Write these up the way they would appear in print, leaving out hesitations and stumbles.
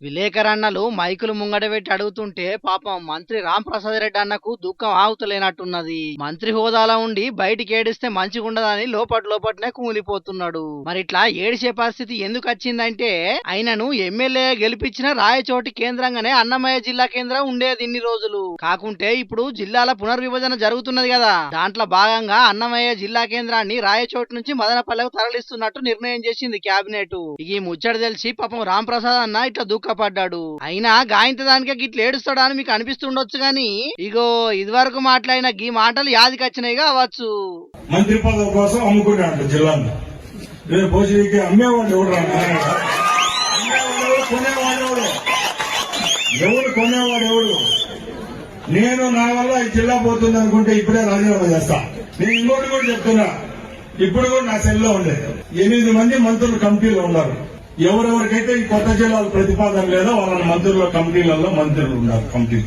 విలేకరన్నలు మైకులు ముంగట పెట్టి అడుగుతుంటే పాపం మంత్రి రాంప్రసాద్ రెడ్డి అన్నకు దుఃఖం ఆగుతలేనట్టున్నది. మంత్రి హోదాలో ఉండి బయటికి ఏడిస్తే మంచిగుండదని లోపట్నే కూలిపోతున్నాడు. మరి ఇట్లా ఏడిసే పరిస్థితి ఎందుకు వచ్చిందంటే ఆయనను ఎమ్మెల్యే గెలిపించిన రాయచోటి కేంద్రంగానే అన్నమయ్య జిల్లా కేంద్రం ఉండేది ఇన్ని రోజులు. కాకుంటే ఇప్పుడు జిల్లాల పునర్విభజన జరుగుతున్నది కదా, దాంట్లో భాగంగా అన్నమయ్య జిల్లా కేంద్రాన్ని రాయచోటి నుంచి మదనపల్లెకు తరలిస్తున్నట్టు నిర్ణయం చేసింది క్యాబినెట్. ఈ ముచ్చట తెలిసి పాపం రాంప్రసాద్ అన్న ఇట్లా దుఃఖపడ్డాడు. అయినా గాయంత దానికే గిట్ల ఏడుస్తాడా అని మీకు అనిపిస్తుండొచ్చు గాని ఇగో ఇదివరకు మాట్లాడిన గీ మాటలు యాదికి వచ్చినాయి కావచ్చు. మంత్రి పదవి కోసం అమ్ముకున్నాడు జిల్లాను. అమ్మేవాడు ఎవడు కొనేవాడు ఎవడు? నేను నా వల్ల ఈ జిల్లా పోతుంది అనుకుంటే ఇప్పుడే రాజీనామా చేస్తా. నేను ఇంకోటి కూడా చెప్తున్నా, ఇప్పుడు కూడా నా సెల్లో ఉండేది 8 మంది మంత్రులు కమిటీలో ఉన్నారు. ఎవరెవరికైతే ఈ కొత్త జిల్లాల ప్రతిపాదన లేదో వాళ్ళ మంత్రుల కమిటీలలో మంత్రులు ఉన్నారు కమిటీ.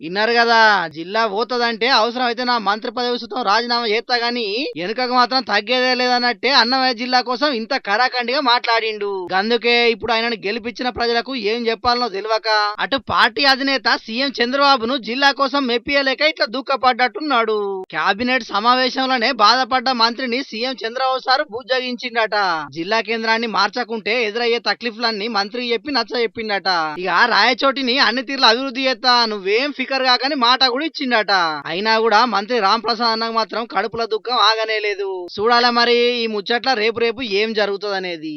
ఇన్నారు కదా, జిల్లా పోతుందంటే అవసరం అయితే నా మంత్రి పదవి సుతం రాజీనామా చేస్తా గాని వెనుకకు మాత్రం తగ్గేదే లేదన్నట్టే అన్నమయ్య జిల్లా కోసం ఇంత కరాఖండిగా మాట్లాడిండు. అందుకే ఇప్పుడు ఆయనను గెలిపించిన ప్రజలకు ఏం చెప్పాలనో తెలియక అటు పార్టీ అధినేత సీఎం చంద్రబాబును జిల్లా కోసం మెప్పియలేక ఇట్లా దుఃఖపడ్డట్టున్నాడు. కేబినెట్ సమావేశంలోనే బాధపడ్డ మంత్రిని సీఎం చంద్రబాబు సార్ బుజ్జగించిండట. జిల్లా కేంద్రాన్ని మార్చకుంటే ఎదురయ్యే తక్లీఫ్లన్నీ మంత్రి చెప్పి నచ్చ చెప్పిండట. ఇక రాయచోటిని అన్ని తీర్ల అభివృద్ధి చేస్తా, నువ్వేం కాకని మాట కూడా ఇచ్చిండట. అయినా కూడా మంత్రి రాంప్రసాద్ అన్నకు మాత్రం కడుపుల దుఃఖం ఆగనే లేదు. చూడాల మరి ఈ ముచ్చట్ల రేపు ఏం జరుగుతుంది అనేది.